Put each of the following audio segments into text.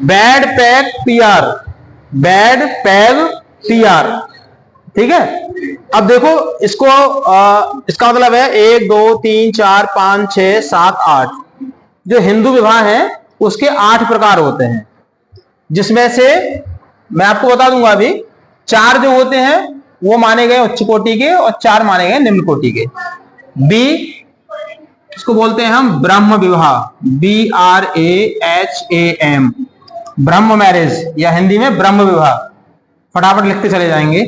Bad peg PR, bad peg PR. ठीक है, अब देखो इसको इसका मतलब है 1 2 3 4 5 6 7 8। जो हिंदू विवाह है उसके 8 प्रकार होते हैं, जिसमें से मैं आपको बता दूंगा अभी 4 जो होते हैं वो माने गए उच्च कोटि के और 4 माने गए निम्न कोटि के। बी, इसको बोलते हैं हम ब्रह्म विवाह, BRAHAM, ब्रह्म मैरिज या हिंदी में ब्रह्म विवाह। फटाफट लिखते चले जाएंगे।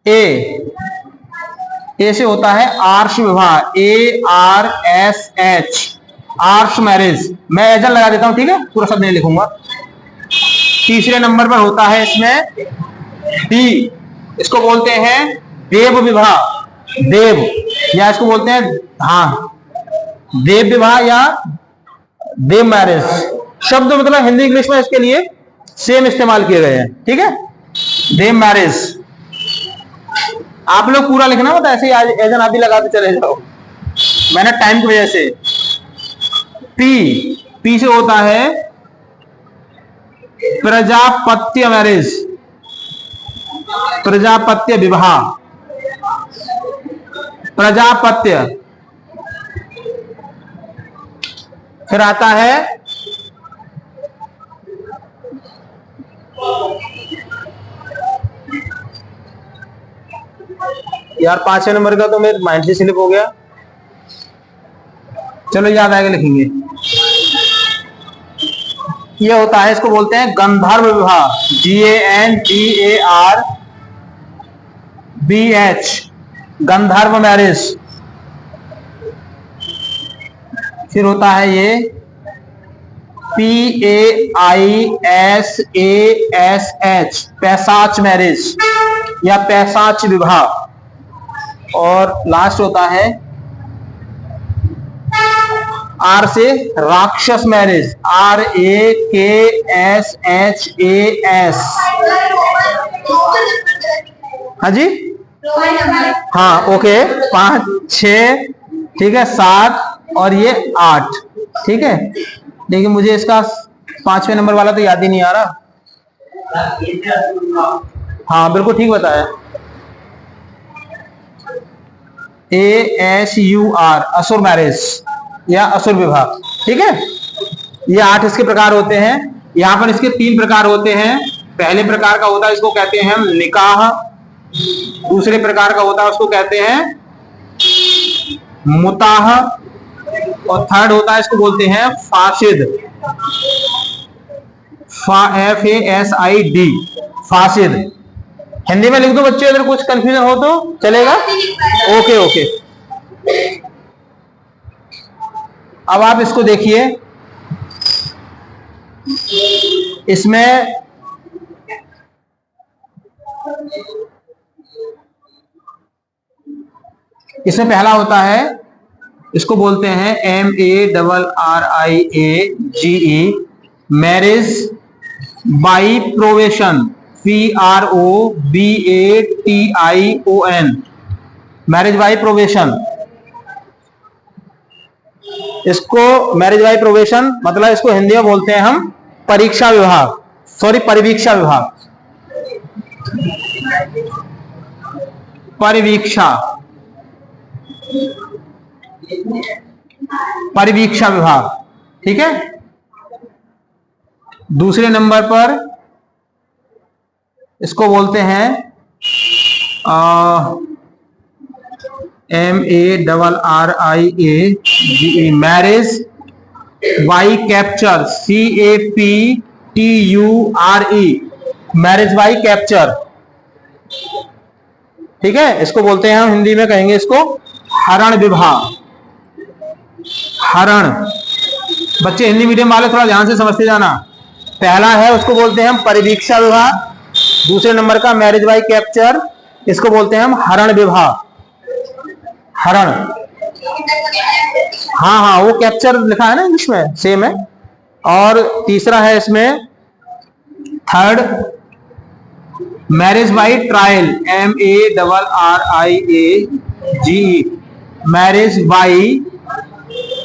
ए से होता है आर्ष विवाह, ARSH, आर्ष मैरिज। मैं एजल लगा देता हूं, ठीक है, पूरा शब्द नहीं लिखूंगा। तीसरे नंबर पर होता है इसमें डी, इसको बोलते हैं देव विवाह, देव, या इसको बोलते हैं देव विवाह या देव मैरिज। शब्द मतलब हिंदी इंग्लिश में इसके लिए सेम इस्तेमाल किए गए हैं। ठीक है, देव मैरिज। आप लोग पूरा लिखना होता है, ऐसे ही एजन आप भी लगाते चले जाओ, मैंने टाइम की वजह से। पी से होता है प्रजापत्य मैरिज, प्रजापत्य विवाह, प्रजापत्य। फिर आता है यार 5वें नंबर का तो मेरे माइंड से स्लिप हो गया, चलो याद आएगा लिखेंगे। ये होता है, इसको बोलते हैं गंधर्व विवाह, GANDHARBH, गंधर्व मैरिज। फिर होता है ये PAISASH, पैसाच मैरिज या पैसाच विवाह। और लास्ट होता है आर से राक्षस मैरिज, RAKSHAS। हाँ जी, हाँ ओके, 5 6 ठीक है, 7 और ये 8। ठीक है, लेकिन मुझे इसका 5वें नंबर वाला तो याद ही नहीं आ रहा। हाँ बिल्कुल ठीक बताया, ASUR, असुर मैरिज या असुर विवाह। ठीक है, ये 8 इसके प्रकार होते हैं। यहाँ पर इसके 3 प्रकार होते हैं। पहले प्रकार का होता है, इसको कहते हैं हम निकाह। दूसरे प्रकार का होता है, उसको कहते हैं मुताह। और थर्ड होता है, इसको बोलते हैं फासिद, FASID, फासिद। हिंदी में लिख दो बच्चे, अगर कुछ कंफ्यूजन हो तो चलेगा। ओके ओके, अब आप इसको देखिए, इसमें पहला होता है, इसको बोलते हैं MARRIAGE, marriage by probation, PROBATION, marriage by probation. इसको मैरिज बाई प्रोवेशन मतलब इसको हिंदी में बोलते हैं हम परीक्षा विवाह, सॉरी परिवीक्षा विवाह, परिवीक्षा, परिवीक्षा विवाह। ठीक है, दूसरे नंबर पर इसको बोलते हैं MARRIAGE, marriage by capture, CAPTURE, marriage by capture. ठीक है, इसको बोलते हैं हम हिंदी में कहेंगे इसको हरण विवाह, हरण। बच्चे हिंदी मीडियम वाले थोड़ा ध्यान से समझते जाना। पहला है उसको बोलते हैं हम परिवीक्षा विवाह, दूसरे नंबर का मैरिज बाई कैप्चर, इसको बोलते हैं हम हरण विवाह, हरण। हाँ हाँ, वो कैप्चर लिखा है ना इंग्लिश में, सेम है। और तीसरा है इसमें third marriage by trial, MARRIAGE, marriage by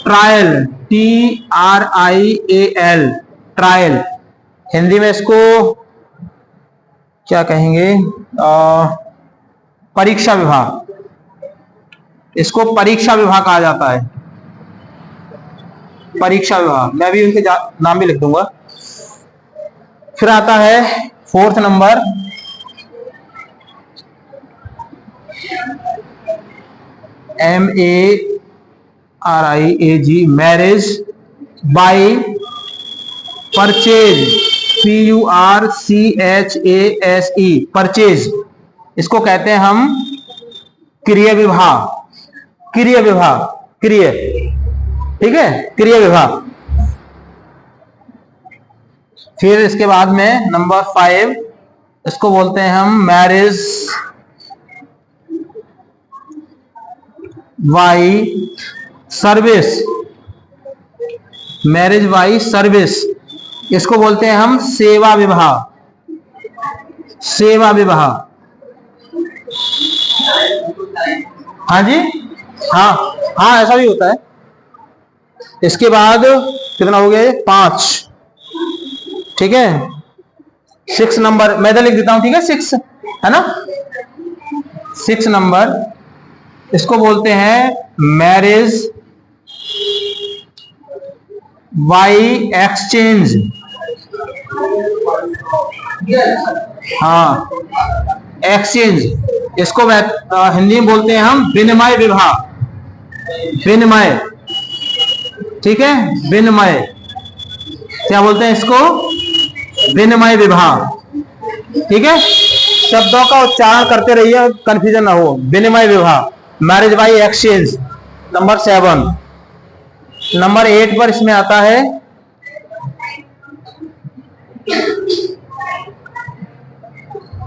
trial, TRIAL, trial. Hindi में इसको क्या कहेंगे? परीक्षा विवाह, इसको परीक्षा विवाह कहा जाता है, परीक्षा विवाह। मैं भी उनके नाम भी लिख दूंगा। फिर आता है 4th number, MARIAG, marriage by purchase, PURCHASE, purchase. इसको कहते हैं हम क्रिया विवाह, क्रिया विवाह, क्रिय, ठीक है, क्रिया विवाह। फिर इसके बाद में नंबर 5, इसको बोलते हैं हम marriage by service, marriage by service. इसको बोलते हैं हम सेवा विवाह, सेवा विवाह। हाँ जी, हाँ हाँ, ऐसा भी होता है। इसके बाद कितना हो गया? 5, ठीक है। 6 नंबर मैं इधर लिख देता हूं, ठीक है, 6 है ना। 6 नंबर, इसको बोलते हैं मैरिज बाई एक्सचेंज, हाँ, एक्सचेंज। इसको हिंदी में बोलते हैं हम विनिमय विवाह, विनिमय, ठीक है, विनिमय। क्या बोलते हैं इसको? विनिमय विवाह, ठीक है। शब्दों का उच्चारण करते रहिए, कंफ्यूजन ना हो। विनिमय विवाह, marriage by exchange, number 7। Number 8 पर इसमें आता है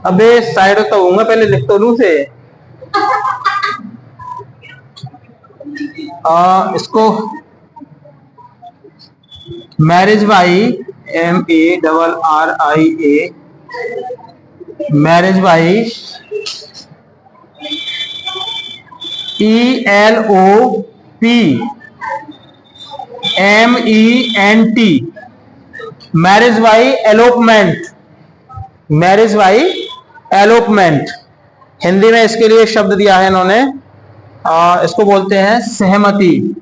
अबे साइड तो होऊंगा, पहले लिख तो लूं से। इसको marriage by MARRIA, marriage by ELOPMENT, marriage by elopement, marriage by elopement. Hindi में इसके लिए शब्द दिया है इन्होंने, इसको बोलते हैं सहमति,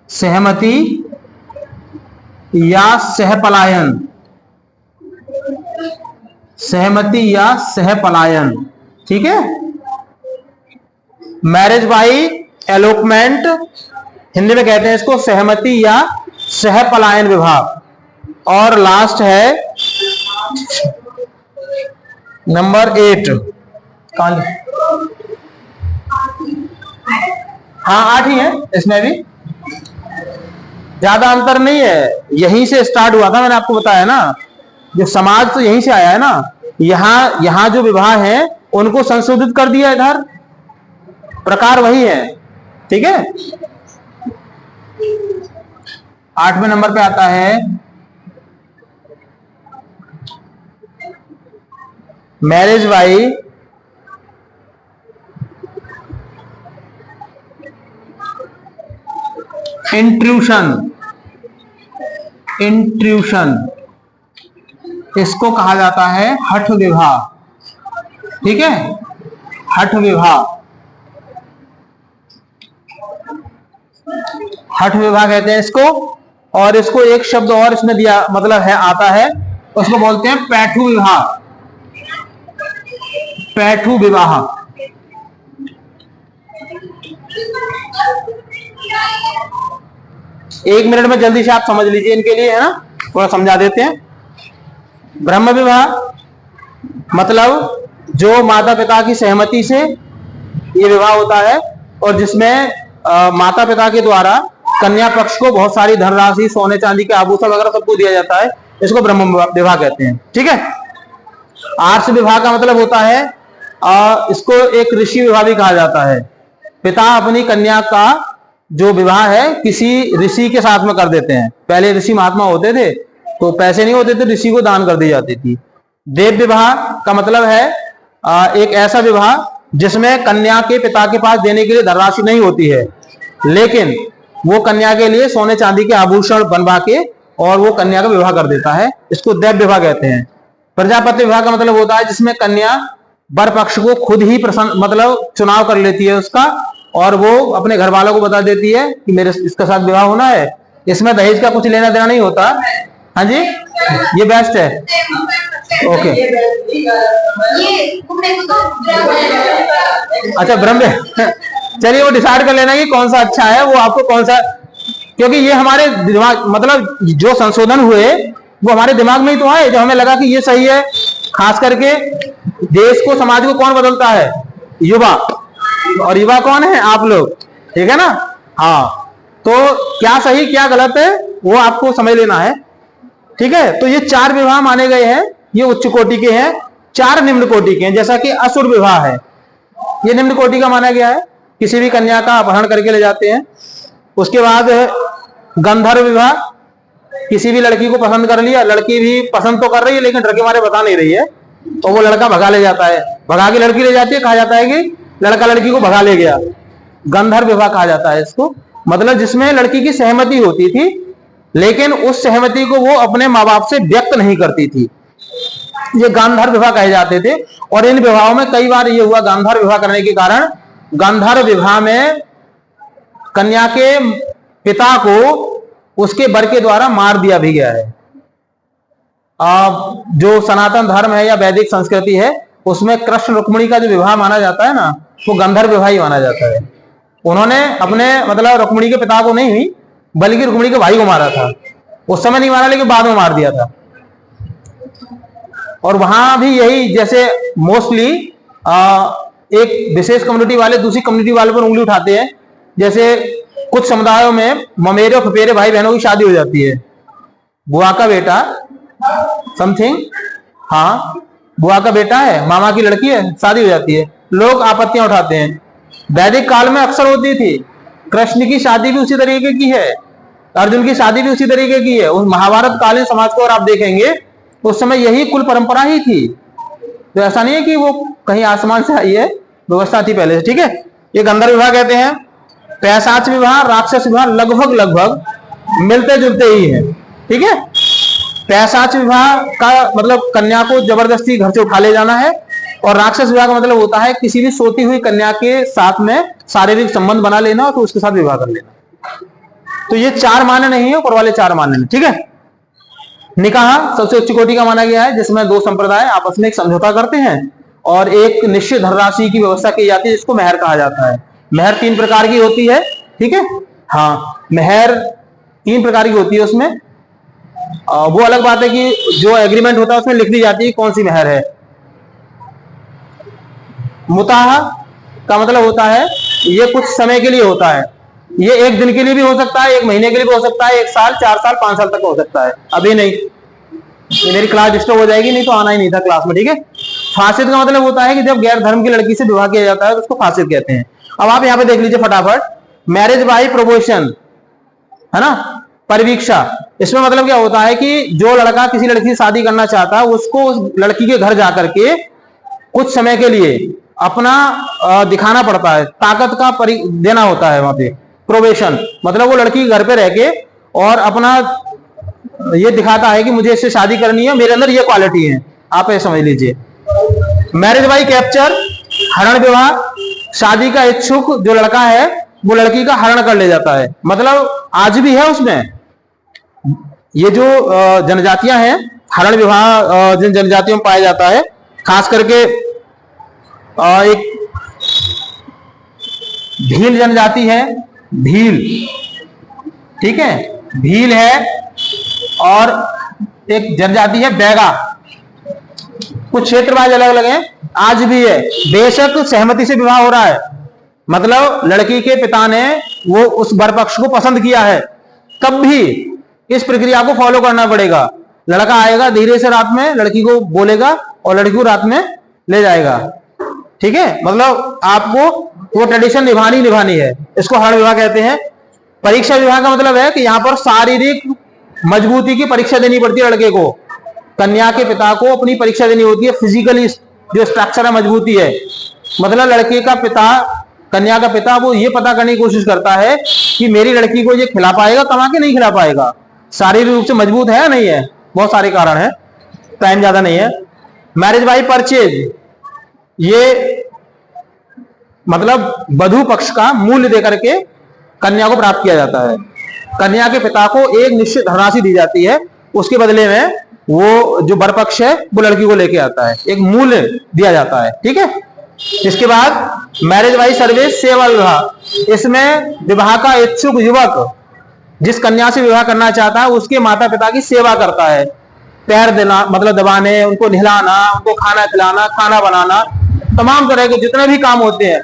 सहमति या सहपलायन, सहमति या सहपलायन, ठीक है। मैरिज बाई एलोपमेंट, हिंदी में कहते हैं इसको सहमति या सहपलायन विवाह। और लास्ट है नंबर 8, हाँ 8 ही है, इसमें भी ज्यादा अंतर नहीं है। यहीं से स्टार्ट हुआ था, मैंने आपको बताया ना, जो समाज तो यहीं से आया है ना। यहां जो विवाह है उनको संशोधित कर दिया, इधर प्रकार वही है, ठीक है। 8वें नंबर पे आता है मैरिज बाई इंट्रूशन, इंट्रूशन, इसको कहा जाता है हठ विवाह, ठीक है, हठ विवाह, हठ विवाह कहते हैं इसको। और इसको एक शब्द और इसमें दिया, मतलब है, आता है, उसको बोलते हैं पैठू विवाह, पैठू विवाह। एक मिनट में जल्दी से आप समझ लीजिए इनके लिए, है ना, थोड़ा समझा देते हैं। ब्रह्म विवाह मतलब जो माता पिता की सहमति से ये विवाह होता है, और जिसमें माता पिता के द्वारा कन्या पक्ष को बहुत सारी धनराशि, सोने चांदी के आभूषण वगैरह सबको दिया जाता है, इसको ब्रह्म विवाह कहते हैं, ठीक है। आर्ष विवाह का मतलब होता है, इसको एक ऋषि विवाह भी कहा जाता है। पिता अपनी कन्या का जो विवाह है किसी ऋषि के साथ में कर देते हैं। पहले ऋषि महात्मा होते थे तो पैसे नहीं होते थे, ऋषि को दान कर दी जाती थी। देव विवाह का मतलब है एक ऐसा विवाह जिसमें कन्या के पिता के पास देने के लिए धनराशि नहीं होती है, लेकिन वो कन्या के लिए सोने चांदी के आभूषण बनवा के और वो कन्या का विवाह कर देता है, इसको दैव विवाह कहते हैं। प्रजापति विवाह का मतलब होता है जिसमें कन्या वर पक्ष को खुद ही मतलब चुनाव कर लेती है उसका, और वो अपने घर वालों को बता देती है कि मेरे इसके साथ विवाह होना है। इसमें दहेज का कुछ लेना देना नहीं होता। हाँ जी, ये बेस्ट है। ओके, अच्छा ब्रह्म, चलिए वो डिसाइड कर लेना कि कौन सा अच्छा है, वो आपको कौन सा, क्योंकि ये हमारे दिमाग मतलब जो संशोधन हुए वो हमारे दिमाग में ही तो आए, जो हमें लगा कि ये सही है। खास करके देश को समाज को कौन बदलता है? युवा, और युवा कौन है? आप लोग, ठीक है ना। हाँ, तो क्या सही क्या गलत है वो आपको समझ लेना है, ठीक है। तो ये 4 विवाह माने गए हैं, ये उच्च कोटि के हैं। 4 निम्न कोटि के हैं, जैसा कि असुर विवाह है, ये निम्न कोटि का माना गया है, किसी भी कन्या का अपहरण करके ले जाते हैं। उसके बाद गंधर्व विवाह, किसी भी लड़की को पसंद कर लिया, लड़की भी पसंद तो कर रही है लेकिन डर के मारे बता नहीं रही है, तो वो लड़का भगा ले जाता है, भगा के लड़की ले जाती है, कहा जाता है कि लड़का लड़की को भगा ले गया। गंधर्व विवाह कहा जाता है इसको, मतलब जिसमें लड़की की सहमति होती थी लेकिन उस सहमति को वो अपने माँ बाप से व्यक्त नहीं करती थी, ये गांधार विवाह कहे जाते थे। और इन विवाहों में कई बार ये हुआ, गांधार विवाह करने के कारण गांधार विवाह में कन्या के पिता को उसके वर के द्वारा मार दिया भी गया है। जो सनातन धर्म है या वैदिक संस्कृति है उसमें कृष्ण रुक्मिणी का जो विवाह माना जाता है ना, वो गंधर्व विवाह ही माना जाता है। उन्होंने अपने मतलब रुक्मिणी के पिता को नहीं हुई बल्कि रुक्मिणी के भाई को मारा था, उस समय नहीं मारा लेकिन बाद में मार दिया था। और वहां भी यही, जैसे मोस्टली एक विशेष कम्युनिटी वाले दूसरी कम्युनिटी वाले पर उंगली उठाते हैं, जैसे कुछ समुदायों में ममेरे और फपेरे भाई बहनों की शादी हो जाती है, बुआ का बेटा समथिंग, हाँ बुआ का बेटा है, मामा की लड़की है, शादी हो जाती है, लोग आपत्तियां उठाते हैं। वैदिक काल में अक्सर होती थी, कृष्ण की शादी भी उसी तरीके की है, अर्जुन की शादी भी उसी तरीके की है। उस महाभारत कालीन समाज को और आप देखेंगे उस समय यही कुल परंपरा ही थी, तो ऐसा नहीं है कि वो कहीं आसमान से आई है, व्यवस्था थी पहले से, ठीक है। ये गंधर्व विवाह कहते हैं। पैशाच विवाह, राक्षस विवाह लगभग लगभग मिलते जुलते ही है, ठीक है। पैशाच विवाह का मतलब कन्या को जबरदस्ती घर से उठा ले जाना है, और राक्षस विवाह का मतलब होता है किसी भी सोती हुई कन्या के साथ में शारीरिक संबंध बना लेना और तो उसके साथ विवाह कर लेना। तो ये 4 मान्य नहीं है, ऊपर वाले 4 मान्य नहीं, ठीक है। निकाह सबसे उच्च कोटि का माना गया है, जिसमें 2 संप्रदाय आपस में एक समझौता करते हैं और एक निश्चित धनराशि की व्यवस्था की जाती है, जिसको मेहर कहा जाता है। मेहर 3 प्रकार की होती है, ठीक है। हाँ, मेहर 3 प्रकार की होती है। उसमें वो अलग बात है कि जो एग्रीमेंट होता है उसमें लिख दी जाती है कौन सी मेहर है। मुताह का मतलब होता है ये कुछ समय के लिए होता है, ये 1 दिन के लिए भी हो सकता है, 1 महीने के लिए भी हो सकता है, 1 साल, 4 साल, 5 साल तक हो सकता है। अभी नहीं, ये मेरी क्लास डिस्टर्ब हो जाएगी, नहीं तो आना ही नहीं था क्लास में, ठीक है। फासिद का मतलब होता है कि जब गैर धर्म की लड़की से विवाह किया जाता है तो उसको फासिद कहते हैं। अब आप यहाँ पे देख लीजिए फटाफट, मैरिज बाय प्रोपोशन है ना, परिवीक्षा। इसमें मतलब क्या होता है कि जो लड़का किसी लड़की से शादी करना चाहता है उसको उस लड़की के घर जाकर के कुछ समय के लिए अपना दिखाना पड़ता है, ताकत का देना होता है वहां पे। प्रोबेशन मतलब वो लड़की घर पे रह के और अपना ये दिखाता है कि मुझे इससे शादी करनी है, मेरे अंदर ये क्वालिटी है, आप ये समझ लीजिए। मैरिज बाय कैप्चर, हरण विवाह, शादी का इच्छुक जो लड़का है वो लड़की का हरण कर ले जाता है। मतलब आज भी है उसमें ये जो जनजातियां हैं, हरण विवाह जिन जनजातियों में पाया जाता है, खास करके एक भील जनजाति है, भील, ठीक है, भील है, और एक जनजाति है बैगा। कुछ क्षेत्र वाइज अलग अलग हैं, आज भी है। बेशक सहमति से विवाह हो रहा है, मतलब लड़की के पिता ने वो उस वर पक्ष को पसंद किया है, तब भी इस प्रक्रिया को फॉलो करना पड़ेगा। लड़का आएगा धीरे से रात में, लड़की को बोलेगा और लड़की को रात में ले जाएगा, ठीक है। मतलब आपको वो ट्रेडिशन निभानी है, इसको हरण विवाह कहते हैं। परीक्षा विवाह का मतलब है कि यहाँ पर शारीरिक मजबूती की परीक्षा देनी पड़ती है लड़के को, कन्या के पिता को अपनी परीक्षा देनी होती है, फिजिकली जो स्ट्रक्चर है मजबूती है, मतलब लड़के का पिता, कन्या का पिता, वो ये पता करने की कोशिश करता है कि मेरी लड़की को ये खिला पाएगा, कमा के नहीं खिला पाएगा, शारीरिक रूप से मजबूत है या नहीं है, बहुत सारे कारण है, टाइम ज्यादा नहीं है। मैरिज बाई परचेज, ये मतलब वधु पक्ष का मूल्य देकर के कन्या को प्राप्त किया जाता है। कन्या के पिता को एक निश्चित धनराशि दी जाती है, उसके बदले में वो जो वर पक्ष है वो लड़की को लेके आता है, एक मूल्य दिया जाता है, ठीक है। इसके बाद मैरिज बाई सर्विस, सेवा विवाह, इसमें विवाह का इच्छुक युवक जिस कन्या से विवाह करना चाहता है उसके माता पिता की सेवा करता है, पैर देना मतलब दबाने, उनको नहलाना, उनको खाना खिलाना, खाना बनाना, तमाम तरह के जितने भी काम होते हैं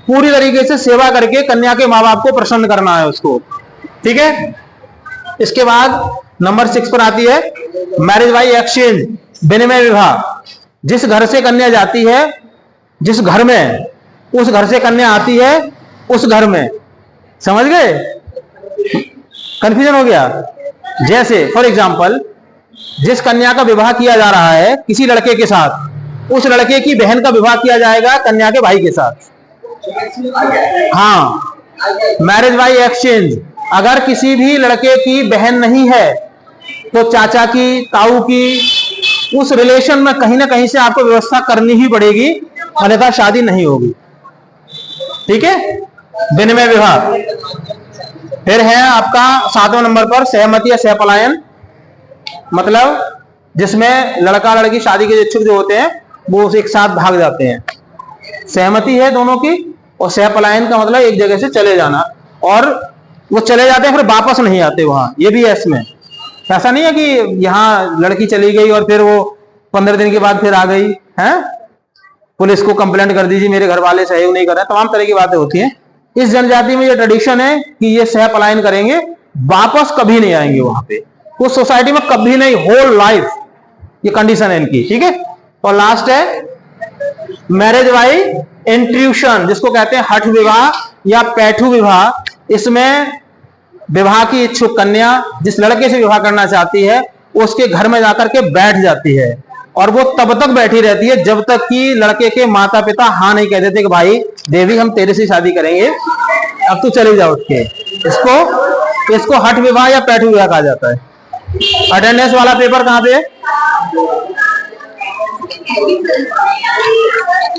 पूरी तरीके से सेवा करके कन्या के माँ बाप को प्रसन्न करना है उसको, ठीक है। इसके बाद नंबर 6 पर आती है मैरिज बाई एक्सचेंज, विनिमय विवाह, जिस घर से कन्या जाती है, जिस घर में उस घर से कन्या आती है, उस घर में, समझ गए, कंफ्यूजन हो गया। जैसे फॉर एग्जाम्पल जिस कन्या का विवाह किया जा रहा है किसी लड़के के साथ, उस लड़के की बहन का विवाह किया जाएगा कन्या के भाई के साथ। हाँ, मैरिज बाई एक्सचेंज, अगर किसी भी लड़के की बहन नहीं है तो चाचा की, ताऊ की, उस रिलेशन में कहीं ना कहीं से आपको व्यवस्था करनी ही पड़ेगी, अन्यथा शादी नहीं होगी, ठीक है। विनिमय विवाह। फिर है आपका 7वें नंबर पर सहमति या सहपलायन, मतलब जिसमें लड़का लड़की शादी के इच्छुक जो होते हैं वो एक साथ भाग जाते हैं, सहमति है दोनों की, और सहपलायन का मतलब एक जगह से चले जाना, और वो चले जाते हैं फिर वापस नहीं आते वहां, ये भी है इसमें। ऐसा नहीं है कि यहाँ लड़की चली गई और फिर वो 15 दिन के बाद फिर आ गई है, पुलिस को कंप्लेंट कर दीजिए मेरे घर वाले सहयोग नहीं कर रहे, तमाम तरह की बातें होती हैं। इस जनजाति में ये ट्रेडिशन है कि ये सह पलायन करेंगे, वापस कभी नहीं आएंगे वहां पे, उस सोसाइटी में कभी नहीं, होल लाइफ, ये कंडीशन है इनकी, ठीक है। और लास्ट है मैरिज बाई इंट्रूशन, जिसको कहते हैं हठ विवाह या पैठू विवाह। इसमें विवाह की इच्छुक कन्या जिस लड़के से विवाह करना चाहती है उसके घर में जाकर के बैठ जाती है, और वो तब तक बैठी रहती है जब तक कि लड़के के माता पिता हाँ नहीं कह देते कि भाई देवी हम तेरे से शादी करेंगे, अब तू चले जाओ उठ के। इसको हठ विवाह या पैठू विवाह कहा जाता है। अटेंडेंस वाला पेपर कहाँ पे है?